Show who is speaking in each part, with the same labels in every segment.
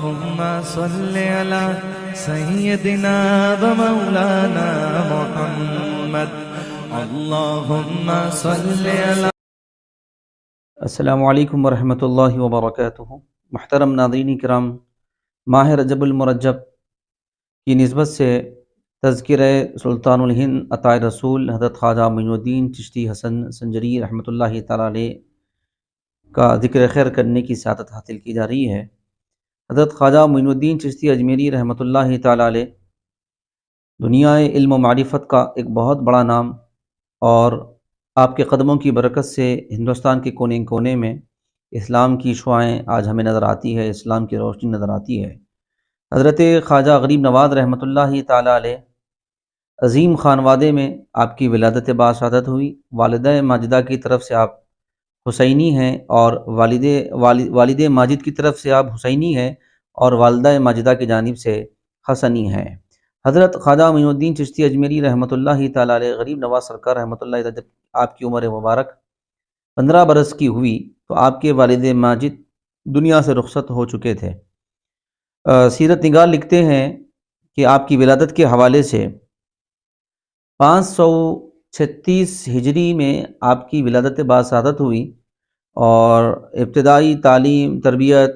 Speaker 1: اللهم صل على سيدنا ومولانا محمد اللهم صل على
Speaker 2: السلام علیکم ورحمۃ اللہ وبرکاتہ۔ محترم ناظرین کرام، ماہ رجب المرجب کی نسبت سے تذکرہ سلطان الہند عطائے رسول حضرت خواجہ معین الدین چشتی حسن سنجری رحمۃ اللہ تعالیٰ علیہ کا ذکر خیر کرنے کی سعادت حاصل کی جا رہی ہے۔ حضرت خواجہ معین الدین چشتی اجمیری رحمۃ اللہ تعالیٰ علیہ دنیا علم و معرفت کا ایک بہت بڑا نام، اور آپ کے قدموں کی برکت سے ہندوستان کے کونے کونے میں اسلام کی شعائیں آج ہمیں نظر آتی ہے، اسلام کی روشنی نظر آتی ہے۔ حضرت خواجہ غریب نواز رحمۃ اللہ تعالیٰ علیہ عظیم خانوادے میں آپ کی ولادت باسعادت ہوئی۔ والدہ ماجدہ کی طرف سے آپ حسینی ہیں، اور والد ماجد کی طرف سے آپ حسینی ہیں، اور والدہ ماجدہ کی جانب سے حسنی ہیں۔ حضرت خواجہ معین الدین چشتی اجمیری رحمۃ اللہ تعالیٰ علیہ غریب نواز سرکار رحمۃ اللہ علیہ جب آپ کی عمر مبارک 15 برس کی ہوئی تو آپ کے والد ماجد دنیا سے رخصت ہو چکے تھے۔ سیرت نگار لکھتے ہیں کہ آپ کی ولادت کے حوالے سے 536 ہجری میں آپ کی ولادت باسعادت ہوئی، اور ابتدائی تعلیم، تربیت،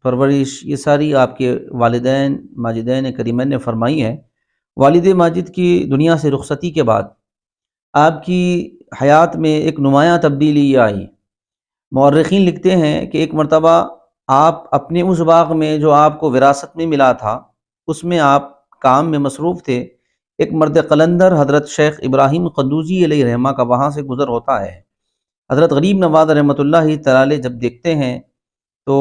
Speaker 2: پرورش یہ ساری آپ کے والدین ماجدین کریمین نے فرمائی ہے۔ والد ماجد کی دنیا سے رخصتی کے بعد آپ کی حیات میں ایک نمایاں تبدیلی آئی۔ مورخین لکھتے ہیں کہ ایک مرتبہ آپ اپنے اس باغ میں جو آپ کو وراثت میں ملا تھا اس میں آپ کام میں مصروف تھے۔ ایک مرد قلندر حضرت شیخ ابراہیم قندوزی علیہ رحمہ کا وہاں سے گزر ہوتا ہے۔ حضرت غریب نواز رحمۃ اللہ تعالی جب دیکھتے ہیں تو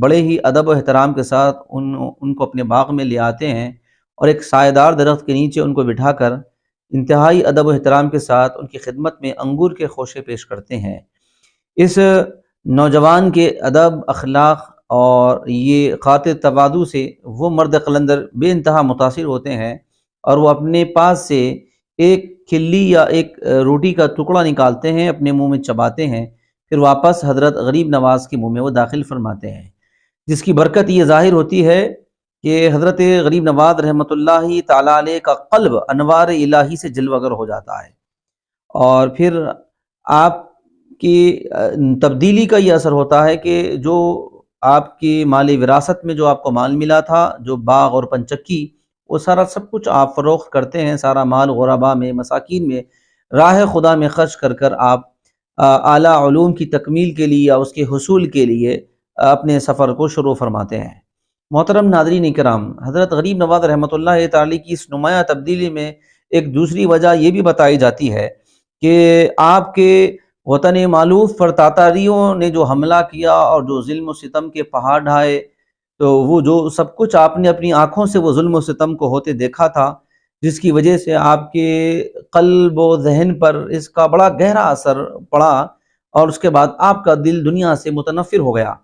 Speaker 2: بڑے ہی ادب و احترام کے ساتھ ان کو اپنے باغ میں لے آتے ہیں، اور ایک سایہ دار درخت کے نیچے ان کو بٹھا کر انتہائی ادب و احترام کے ساتھ ان کی خدمت میں انگور کے خوشے پیش کرتے ہیں۔ اس نوجوان کے ادب، اخلاق اور یہ خاطر تواضع سے وہ مرد قلندر بے انتہا متاثر ہوتے ہیں، اور وہ اپنے پاس سے ایک کھلی یا ایک روٹی کا ٹکڑا نکالتے ہیں، اپنے منہ میں چباتے ہیں، پھر واپس حضرت غریب نواز کے منہ میں وہ داخل فرماتے ہیں، جس کی برکت یہ ظاہر ہوتی ہے کہ حضرت غریب نواز رحمۃ اللہ تعالیٰ علیہ کا قلب انوار الہی سے جلوگر ہو جاتا ہے، اور پھر آپ کی تبدیلی کا یہ اثر ہوتا ہے کہ جو آپ کی مالی وراثت میں جو آپ کو مال ملا تھا، جو باغ اور پنچکی، وہ سارا سب کچھ آپ فروخت کرتے ہیں، سارا مال غربا میں، مساکین میں، راہ خدا میں خرچ کر کر آپ اعلیٰ علوم کی تکمیل کے لیے یا اس کے حصول کے لیے اپنے سفر کو شروع فرماتے ہیں۔ محترم ناظرین کرام، حضرت غریب نواز رحمۃ اللہ تعالی کی اس نمایاں تبدیلی میں ایک دوسری وجہ یہ بھی بتائی جاتی ہے کہ آپ کے وطن مالوف پر تاتاریوں نے جو حملہ کیا اور جو ظلم و ستم کے پہاڑ ڈھائے، تو وہ جو سب کچھ آپ نے اپنی آنکھوں سے وہ ظلم و ستم کو ہوتے دیکھا تھا، جس کی وجہ سے آپ کے قلب و ذہن پر اس کا بڑا گہرا اثر پڑا، اور اس کے بعد آپ کا دل دنیا سے متنفر ہو گیا۔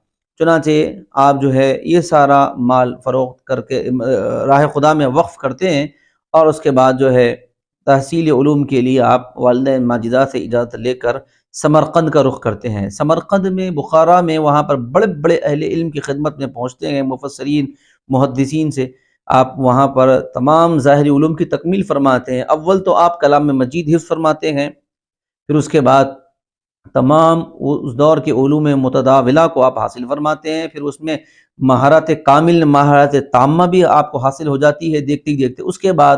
Speaker 2: چنانچہ آپ جو ہے یہ سارا مال فروخت کر کے راہ خدا میں وقف کرتے ہیں، اور اس کے بعد جو ہے تحصیل علوم کے لیے آپ والدہ ماجدہ سے اجازت لے کر سمرقند کا رخ کرتے ہیں۔ سمرقند میں، بخارا میں، وہاں پر بڑے بڑے اہل علم کی خدمت میں پہنچتے ہیں، مفسرین، محدثین سے آپ وہاں پر تمام ظاہری علوم کی تکمیل فرماتے ہیں۔ اول تو آپ کلام مجید حفظ فرماتے ہیں، پھر اس کے بعد تمام اس دور کے علوم متداولہ کو آپ حاصل فرماتے ہیں، پھر اس میں مہارت کامل، مہارت تامہ بھی آپ کو حاصل ہو جاتی ہے دیکھتے دیکھتے۔ اس کے بعد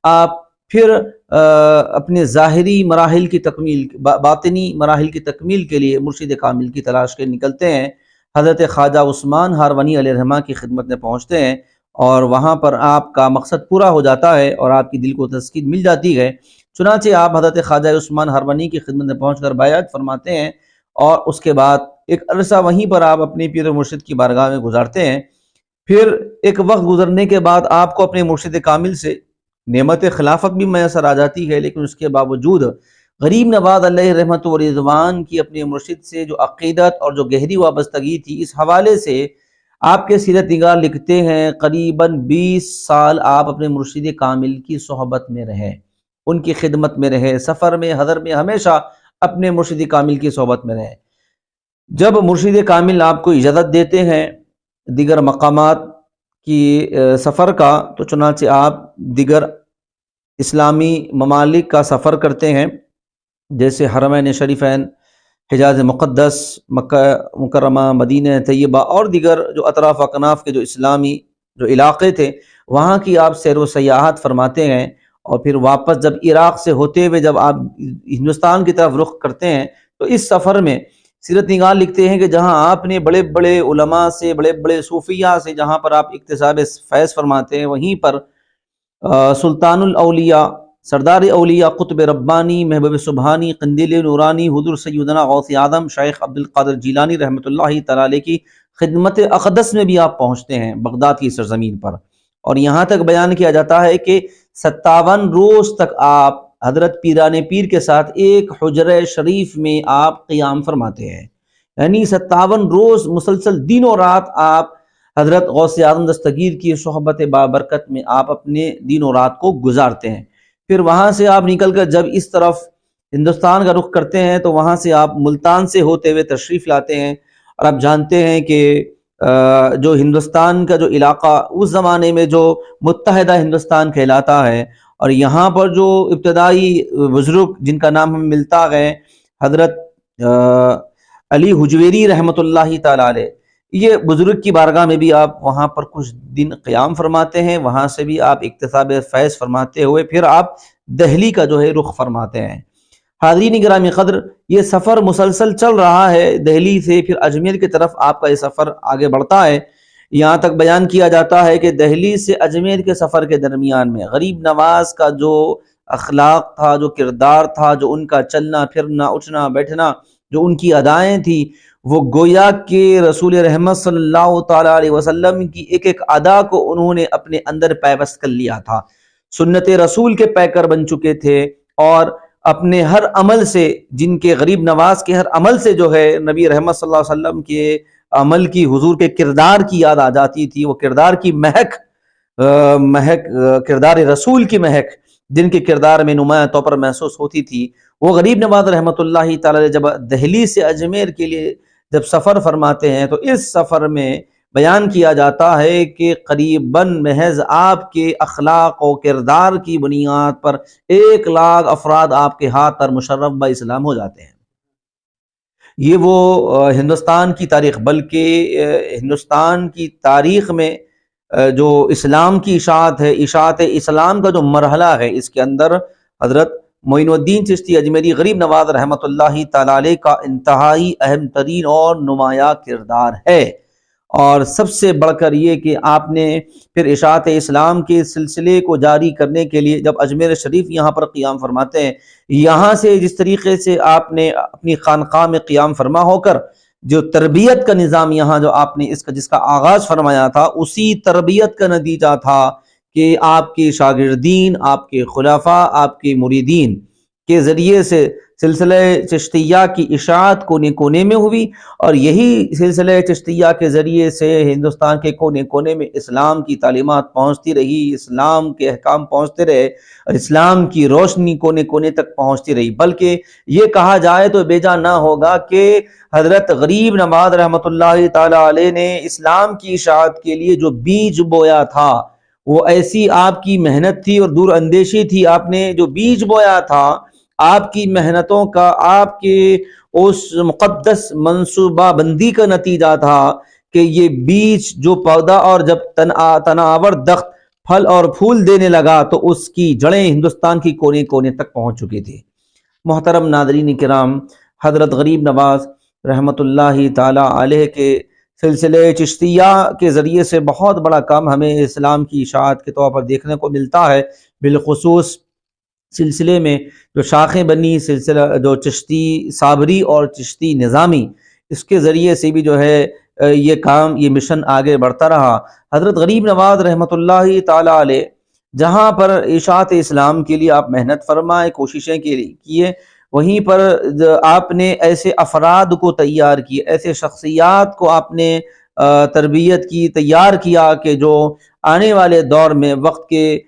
Speaker 2: آپ پھر اپنے ظاہری مراحل کی تکمیل، باطنی مراحل کی تکمیل کے لیے مرشد کامل کی تلاش کے نکلتے ہیں۔ حضرت خواجہ عثمان ہاروانی علیہ رحمہ کی خدمت میں پہنچتے ہیں، اور وہاں پر آپ کا مقصد پورا ہو جاتا ہے اور آپ کی دل کو تسکین مل جاتی ہے۔ چنانچہ آپ حضرت خواجہ عثمان ہاروانی کی خدمت میں پہنچ کر بیعت فرماتے ہیں، اور اس کے بعد ایک عرصہ وہیں پر آپ اپنے پیر و مرشد کی بارگاہ میں گزارتے ہیں۔ پھر ایک وقت گزرنے کے بعد آپ کو اپنے مرشد کامل سے نعمت خلافت بھی میسر آ جاتی ہے، لیکن اس کے باوجود غریب نواز علیہ رحمت و رضوان کی اپنے مرشد سے جو عقیدت اور جو گہری وابستگی تھی، اس حوالے سے آپ کے سیرت نگار لکھتے ہیں قریباً 20 سال آپ اپنے مرشد کامل کی صحبت میں رہے، ان کی خدمت میں رہے، سفر میں، حضر میں، ہمیشہ اپنے مرشد کامل کی صحبت میں رہے۔ جب مرشد کامل آپ کو اجازت دیتے ہیں دیگر مقامات کی سفر کا، تو چنانچہ آپ دیگر اسلامی ممالک کا سفر کرتے ہیں، جیسے حرمین شریفین، حجاز مقدس، مکہ مکرمہ، مدینہ طیبہ اور دیگر جو اطراف و اکناف کے جو اسلامی جو علاقے تھے، وہاں کی آپ سیر و سیاحت فرماتے ہیں، اور پھر واپس جب عراق سے ہوتے ہوئے جب آپ ہندوستان کی طرف رخ کرتے ہیں، تو اس سفر میں سیرت نگار لکھتے ہیں کہ جہاں آپ نے بڑے بڑے علماء سے، بڑے بڑے صوفیاء سے جہاں پر آپ اکتساب فیض فرماتے ہیں، وہیں پر سلطان الاولیاء، سردار اولیاء، قطب ربانی، محبوب سبحانی، قندیل نورانی، حضور سیدنا غوث اعظم شیخ عبد القادر جیلانی رحمۃ اللہ تعالی علیہ کی خدمت اقدس میں بھی آپ پہنچتے ہیں، بغداد کی سرزمین پر، اور یہاں تک بیان کیا جاتا ہے کہ 57 روز تک آپ حضرت پیران پیر کے ساتھ ایک حجرہ شریف میں آپ قیام فرماتے ہیں، یعنی 57 روز مسلسل دن و رات آپ حضرت غوث اعظم دستگیر کی صحبت بابرکت میں آپ اپنے دن و رات کو گزارتے ہیں۔ پھر وہاں سے آپ نکل کر جب اس طرف ہندوستان کا رخ کرتے ہیں، تو وہاں سے آپ ملتان سے ہوتے ہوئے تشریف لاتے ہیں، اور آپ جانتے ہیں کہ جو ہندوستان کا جو علاقہ اس زمانے میں جو متحدہ ہندوستان کہلاتا ہے، اور یہاں پر جو ابتدائی بزرگ جن کا نام ہمیں ملتا ہے حضرت علی حجویری رحمۃ اللہ تعالی علیہ، یہ بزرگ کی بارگاہ میں بھی آپ وہاں پر کچھ دن قیام فرماتے ہیں، وہاں سے بھی آپ اکتساب فیض فرماتے ہوئے پھر آپ دہلی کا جو ہے رخ فرماتے ہیں۔ حاضرین گرامی قدر، یہ سفر مسلسل چل رہا ہے، دہلی سے پھر اجمیر کی طرف آپ کا یہ سفر آگے بڑھتا ہے۔ یہاں تک بیان کیا جاتا ہے کہ دہلی سے اجمیر کے سفر کے درمیان میں غریب نواز کا جو اخلاق تھا، جو کردار تھا، جو ان کا چلنا پھرنا، اٹھنا بیٹھنا، جو ان کی ادائیں تھی، وہ گویا کہ رسول رحمت صلی اللہ تعالی علیہ وسلم کی ایک ایک ادا کو انہوں نے اپنے اندر پیوست کر لیا تھا، سنت رسول کے پیکر بن چکے تھے، اور اپنے ہر عمل سے، جن کے غریب نواز کے ہر عمل سے جو ہے نبی رحمت صلی اللہ علیہ وسلم کے عمل کی، حضور کے کردار کی یاد آ جاتی تھی، وہ کردار کی مہک کردار رسول کی مہک جن کے کردار میں نمایاں طور پر محسوس ہوتی تھی، وہ غریب نواز رحمۃ اللہ تعالی علیہ جب دہلی سے اجمیر کے لیے جب سفر فرماتے ہیں، تو اس سفر میں بیان کیا جاتا ہے کہ قریباً محض آپ کے اخلاق و کردار کی بنیاد پر 1 لاکھ افراد آپ کے ہاتھ پر مشرف با اسلام ہو جاتے ہیں۔ یہ وہ ہندوستان کی تاریخ، بلکہ ہندوستان کی تاریخ میں جو اسلام کی اشاعت ہے، اشاعت اسلام کا جو مرحلہ ہے، اس کے اندر حضرت معین الدین چشتی اجمیری غریب نواز رحمۃ اللہ تعالی علیہ کا انتہائی اہم ترین اور نمایاں کردار ہے، اور سب سے بڑھ کر یہ کہ آپ نے پھر اشاعت اسلام کے سلسلے کو جاری کرنے کے لیے جب اجمیر شریف یہاں پر قیام فرماتے ہیں، یہاں سے جس طریقے سے آپ نے اپنی خانقاہ میں قیام فرما ہو کر جو تربیت کا نظام یہاں جو آپ نے جس کا آغاز فرمایا تھا، اسی تربیت کا نتیجہ تھا کہ آپ کے شاگردین، آپ کے خلفاء، آپ کے مریدین کے ذریعے سے سلسلہ چشتیہ کی اشاعت کونے کونے میں ہوئی، اور یہی سلسلہ چشتیہ کے ذریعے سے ہندوستان کے کونے کونے میں اسلام کی تعلیمات پہنچتی رہی، اسلام کے احکام پہنچتے رہے، اور اسلام کی روشنی کونے کونے تک پہنچتی رہی۔ بلکہ یہ کہا جائے تو بے جا نہ ہوگا کہ حضرت غریب نواز رحمۃ اللہ تعالی علیہ نے اسلام کی اشاعت کے لیے جو بیج بویا تھا، وہ ایسی آپ کی محنت تھی اور دور اندیشی تھی، آپ نے جو بیج بویا تھا، آپ کی محنتوں کا، آپ کے اس مقدس منصوبہ بندی کا نتیجہ تھا کہ یہ بیج جو پودا اور جب تناور درخت پھل اور پھول دینے لگا، تو اس کی جڑیں ہندوستان کی کونے کونے تک پہنچ چکی تھی۔ محترم ناظرین کرام، حضرت غریب نواز رحمۃ اللہ تعالی علیہ کے سلسلے چشتیہ کے ذریعے سے بہت بڑا کام ہمیں اسلام کی اشاعت کے طور پر دیکھنے کو ملتا ہے، بالخصوص سلسلے میں جو شاخیں بنی، سلسلہ جو چشتی صابری اور چشتی نظامی، اس کے ذریعے سے بھی جو ہے یہ کام، یہ مشن آگے بڑھتا رہا۔ حضرت غریب نواز رحمۃ اللہ تعالی علیہ جہاں پر اشاعت اسلام کے لیے آپ محنت فرمائے، کوششیں کیے، وہیں پر آپ نے ایسے افراد کو تیار کیے، ایسے شخصیات کو آپ نے تربیت کی، تیار کیا کہ جو آنے والے دور میں وقت کے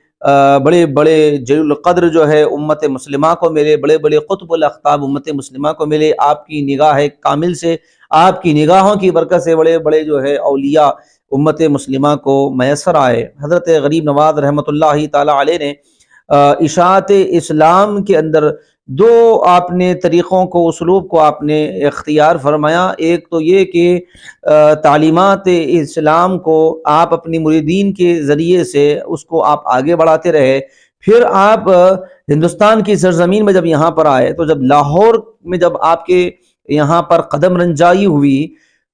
Speaker 2: بڑے بڑے جلیل القدر جو ہے امت مسلمہ کو ملے، بڑے بڑے قطب الاقطاب امت مسلمہ کو ملے، آپ کی نگاہ کامل سے، آپ کی نگاہوں کی برکت سے بڑے بڑے جو ہے اولیاء امت مسلمہ کو میسر آئے۔ حضرت غریب نواز رحمۃ اللہ تعالی علیہ نے اشاعت اسلام کے اندر دو آپ نے طریقوں کو، اسلوب کو آپ نے اختیار فرمایا۔ ایک تو یہ کہ تعلیمات اسلام کو آپ اپنی مریدین کے ذریعے سے اس کو آپ آگے بڑھاتے رہے۔ پھر آپ ہندوستان کی سرزمین میں جب یہاں پر آئے تو جب لاہور میں جب آپ کے یہاں پر قدم رنجائی ہوئی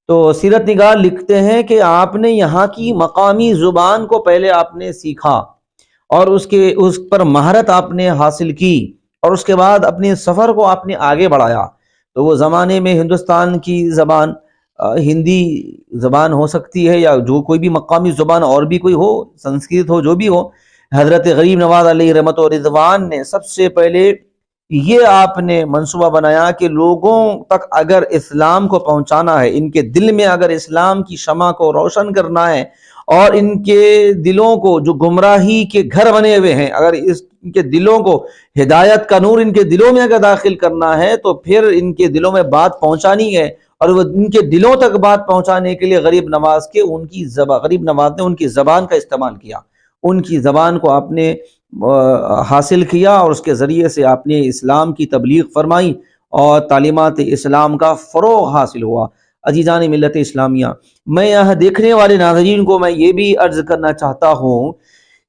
Speaker 2: تو سیرت نگار لکھتے ہیں کہ آپ نے یہاں کی مقامی زبان کو پہلے آپ نے سیکھا اور اس پر مہارت آپ نے حاصل کی، اور اس کے بعد اپنے سفر کو آپ نے آگے بڑھایا۔ تو وہ زمانے میں ہندوستان کی زبان ہندی زبان ہو سکتی ہے یا جو کوئی بھی مقامی زبان اور بھی کوئی ہو، سنسکرت ہو، جو بھی ہو۔ حضرت غریب نواز علیہ رحمت و رضوان نے سب سے پہلے یہ آپ نے منصوبہ بنایا کہ لوگوں تک اگر اسلام کو پہنچانا ہے، ان کے دل میں اگر اسلام کی شمع کو روشن کرنا ہے، اور ان کے دلوں کو جو گمراہی کے گھر بنے ہوئے ہیں، اگر ان کے دلوں کو ہدایت کا نور ان کے دلوں میں اگر داخل کرنا ہے تو پھر ان کے دلوں میں بات پہنچانی ہے، اور وہ ان کے دلوں تک بات پہنچانے کے لیے غریب نواز نے ان کی زبان کا استعمال کیا، ان کی زبان کو آپ نے حاصل کیا، اور اس کے ذریعے سے آپ نے اسلام کی تبلیغ فرمائی اور تعلیمات اسلام کا فروغ حاصل ہوا۔ عزیزان ملت اسلامیہ، میں یہاں دیکھنے والے ناظرین کو میں یہ بھی عرض کرنا چاہتا ہوں،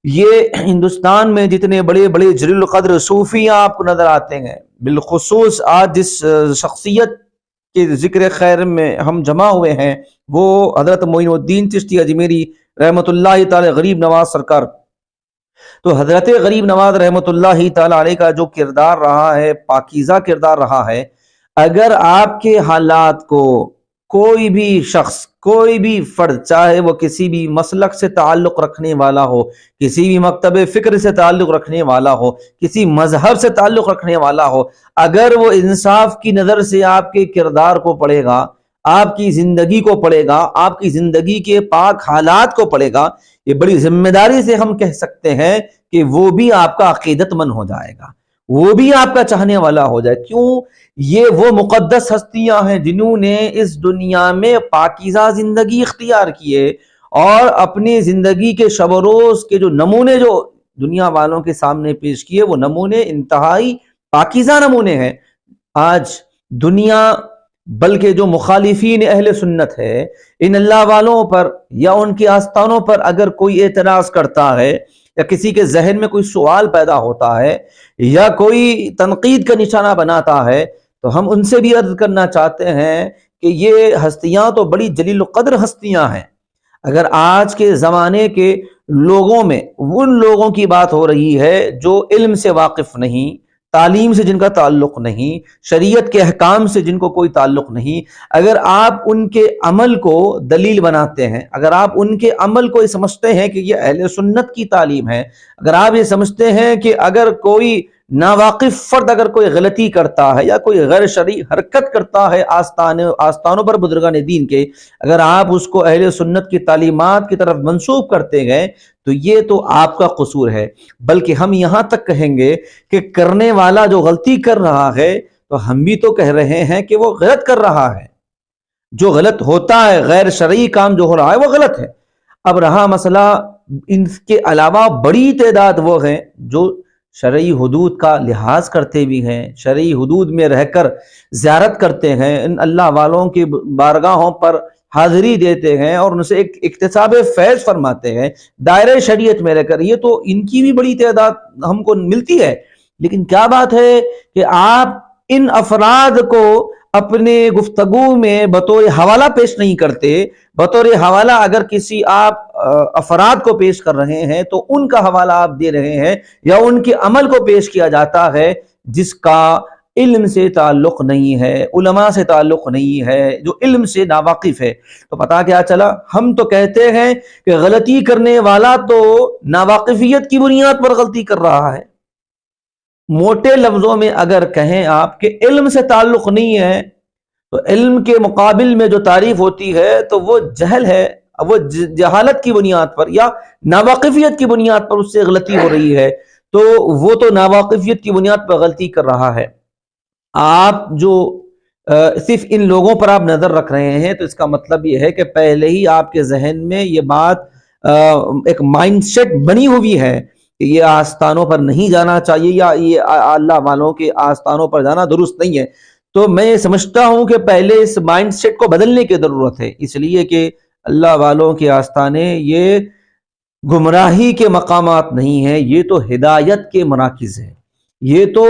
Speaker 2: یہ ہندوستان میں جتنے بڑے بڑے جلیل القدر صوفیاں آپ کو نظر آتے ہیں، بالخصوص آج جس شخصیت کے ذکر خیر میں ہم جمع ہوئے ہیں وہ حضرت معین الدین چشتی اجمیری رحمۃ اللہ تعالی غریب نواز سرکار۔ تو حضرت غریب نواز رحمۃ اللہ تعالی علیہ کا جو کردار رہا ہے، پاکیزہ کردار رہا ہے، اگر آپ کے حالات کو کوئی بھی شخص، کوئی بھی فرد، چاہے وہ کسی بھی مسلک سے تعلق رکھنے والا ہو، کسی بھی مکتب فکر سے تعلق رکھنے والا ہو، کسی مذہب سے تعلق رکھنے والا ہو، اگر وہ انصاف کی نظر سے آپ کے کردار کو پڑھے گا، آپ کی زندگی کو پڑھے گا، آپ کی زندگی کے پاک حالات کو پڑھے گا، یہ بڑی ذمہ داری سے ہم کہہ سکتے ہیں کہ وہ بھی آپ کا عقیدت مند ہو جائے گا، وہ بھی آپ کا چاہنے والا ہو جائے۔ کیوں؟ یہ وہ مقدس ہستیاں ہیں جنہوں نے اس دنیا میں پاکیزہ زندگی اختیار کیے، اور اپنی زندگی کے شب و روز کے جو نمونے جو دنیا والوں کے سامنے پیش کیے، وہ نمونے انتہائی پاکیزہ نمونے ہیں۔ آج دنیا، بلکہ جو مخالفین اہل سنت ہے، ان اللہ والوں پر یا ان کے آستانوں پر اگر کوئی اعتراض کرتا ہے، یا کسی کے ذہن میں کوئی سوال پیدا ہوتا ہے، یا کوئی تنقید کا نشانہ بناتا ہے، تو ہم ان سے بھی عرض کرنا چاہتے ہیں کہ یہ ہستیاں تو بڑی جلیل القدر ہستیاں ہیں۔ اگر آج کے زمانے کے لوگوں میں ان لوگوں کی بات ہو رہی ہے جو علم سے واقف نہیں، تعلیم سے جن کا تعلق نہیں، شریعت کے احکام سے جن کو کوئی تعلق نہیں، اگر آپ ان کے عمل کو دلیل بناتے ہیں، اگر آپ ان کے عمل کو یہ سمجھتے ہیں کہ یہ اہل سنت کی تعلیم ہے، اگر آپ یہ سمجھتے ہیں کہ اگر کوئی ناواقف فرد اگر کوئی غلطی کرتا ہے یا کوئی غیر شرعی حرکت کرتا ہے آستانوں پر بزرگان دین کے، اگر آپ اس کو اہل سنت کی تعلیمات کی طرف منسوب کرتے گئے تو یہ تو آپ کا قصور ہے۔ بلکہ ہم یہاں تک کہیں گے کہ کرنے والا جو غلطی کر رہا ہے تو ہم بھی تو کہہ رہے ہیں کہ وہ غلط کر رہا ہے، جو غلط ہوتا ہے، غیر شرعی کام جو ہو رہا ہے وہ غلط ہے۔ اب رہا مسئلہ، ان کے علاوہ بڑی تعداد وہ ہیں جو شرعی حدود کا لحاظ کرتے بھی ہیں، شرعی حدود میں رہ کر زیارت کرتے ہیں، ان اللہ والوں کی بارگاہوں پر حاضری دیتے ہیں اور ان سے ایک اکتساب فیض فرماتے ہیں دائرہ شریعت میں رہ کر، یہ تو ان کی بھی بڑی تعداد ہم کو ملتی ہے۔ لیکن کیا بات ہے کہ آپ ان افراد کو اپنے گفتگو میں بطور حوالہ پیش نہیں کرتے۔ بطور حوالہ اگر کسی آپ افراد کو پیش کر رہے ہیں تو ان کا حوالہ آپ دے رہے ہیں، یا ان کے عمل کو پیش کیا جاتا ہے جس کا علم سے تعلق نہیں ہے، علماء سے تعلق نہیں ہے، جو علم سے ناواقف ہے۔ تو پتہ کیا چلا؟ ہم تو کہتے ہیں کہ غلطی کرنے والا تو ناواقفیت کی بنیاد پر غلطی کر رہا ہے۔ موٹے لفظوں میں اگر کہیں آپ کہ علم سے تعلق نہیں ہے، تو علم کے مقابل میں جو تعریف ہوتی ہے تو وہ جہل ہے، وہ جہالت کی بنیاد پر یا ناواقفیت کی بنیاد پر اس سے غلطی ہو رہی ہے، تو وہ تو ناواقفیت کی بنیاد پر غلطی کر رہا ہے۔ آپ جو صرف ان لوگوں پر آپ نظر رکھ رہے ہیں، تو اس کا مطلب یہ ہے کہ پہلے ہی آپ کے ذہن میں یہ بات ایک مائنڈ سیٹ بنی ہوئی ہے کہ یہ آستانوں پر نہیں جانا چاہیے، یا یہ اللہ والوں کے آستانوں پر جانا درست نہیں ہے۔ تو میں سمجھتا ہوں کہ پہلے اس مائنڈ سیٹ کو بدلنے کی ضرورت ہے، اس لیے کہ اللہ والوں کے آستانے یہ گمراہی کے مقامات نہیں ہیں، یہ تو ہدایت کے مراکز ہیں، یہ تو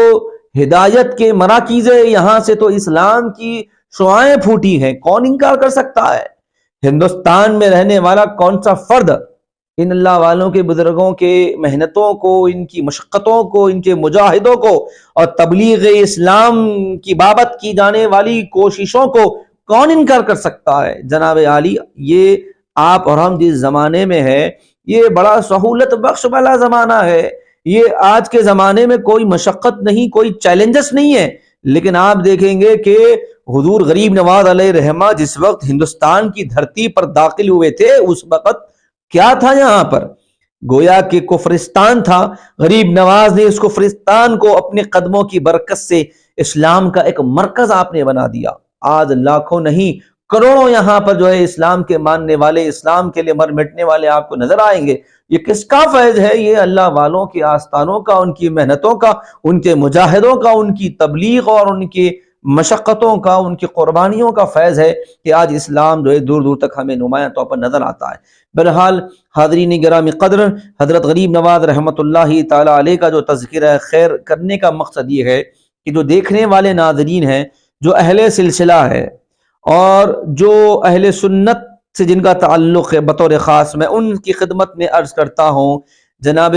Speaker 2: ہدایت کے مراکز ہے۔ یہاں سے تو اسلام کی شعائیں پھوٹی ہیں، کون انکار کر سکتا ہے؟ ہندوستان میں رہنے والا کون سا فرد ان اللہ والوں کے بزرگوں کے محنتوں کو، ان کی مشقتوں کو، ان کے مجاہدوں کو اور تبلیغ اسلام کی بابت کی جانے والی کوششوں کو کون انکار کر سکتا ہے؟ جناب عالی، یہ آپ اور ہم جس زمانے میں ہے، یہ بڑا سہولت بخش والا زمانہ ہے، یہ آج کے زمانے میں کوئی مشقت نہیں، کوئی چیلنجز نہیں ہے۔ لیکن آپ دیکھیں گے کہ حضور غریب نواز علیہ رحمہ جس وقت ہندوستان کی دھرتی پر داخل ہوئے تھے، اس وقت کیا تھا؟ یہاں پر گویا کہ کفرستان تھا۔ غریب نواز نے اس کفرستان کو اپنے قدموں کی برکت سے اسلام کا ایک مرکز آپ نے بنا دیا۔ آج لاکھوں نہیں کروڑوں یہاں پر جو ہے اسلام کے ماننے والے، اسلام کے لیے مر مٹنے والے آپ کو نظر آئیں گے۔ یہ کس کا فیض ہے؟ یہ اللہ والوں کے آستانوں کا، ان کی محنتوں کا، ان کے مجاہدوں کا، ان کی تبلیغ اور ان کی مشقتوں کا، ان کی قربانیوں کا فیض ہے کہ آج اسلام جو ہے دور دور تک ہمیں نمایاں طور پر نظر آتا ہے۔ بہرحال حاضرین گرامی قدر، حضرت غریب نواز رحمۃ اللہ تعالی علیہ کا جو تذکرہ خیر کرنے کا مقصد یہ ہے کہ جو دیکھنے والے ناظرین ہیں، جو اہل سلسلہ ہے اور جو اہل سنت سے جن کا تعلق ہے، بطور خاص میں ان کی خدمت میں عرض کرتا ہوں، جناب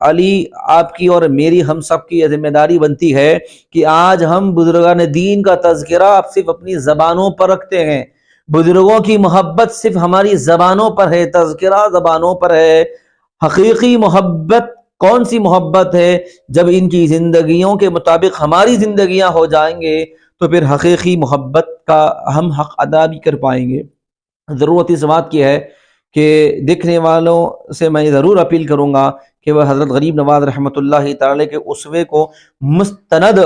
Speaker 2: علی، آپ کی اور میری، ہم سب کی یہ ذمہ داری بنتی ہے کہ آج ہم بزرگان دین کا تذکرہ اب صرف اپنی زبانوں پر رکھتے ہیں، بزرگوں کی محبت صرف ہماری زبانوں پر ہے، تذکرہ زبانوں پر ہے۔ حقیقی محبت کون سی محبت ہے؟ جب ان کی زندگیوں کے مطابق ہماری زندگیاں ہو جائیں گے تو پھر حقیقی محبت کا ہم حق ادا بھی کر پائیں گے۔ ضرورت اس بات کی ہے کہ دیکھنے والوں سے میں ضرور اپیل کروں گا کہ وہ حضرت غریب نواز رحمۃ اللہ تعالی کے اسوے کو مستند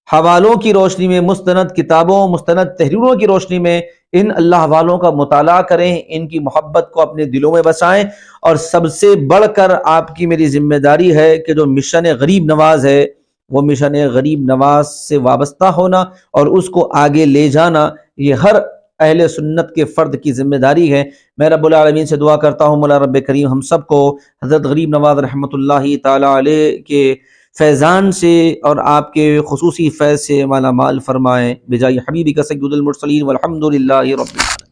Speaker 2: حوالوں کی روشنی میں، مستند کتابوں، مستند تحریروں کی روشنی میں ان اللہ والوں کا مطالعہ کریں، ان کی محبت کو اپنے دلوں میں بسائیں، اور سب سے بڑھ کر آپ کی میری ذمہ داری ہے کہ جو مشن غریب نواز ہے، وہ مشن غریب نواز سے وابستہ ہونا اور اس کو آگے لے جانا، یہ ہر اہل سنت کے فرد کی ذمہ داری ہے۔ میں رب العالمین سے دعا کرتا ہوں مولا رب کریم ہم سب کو حضرت غریب نواز رحمۃ اللہ تعالی علیہ کے فیضان سے اور آپ کے خصوصی فیض سے مالا مال فرمائیں، بجائے حبیبی کا سید المرسلین والحمد للہ رب العالمین۔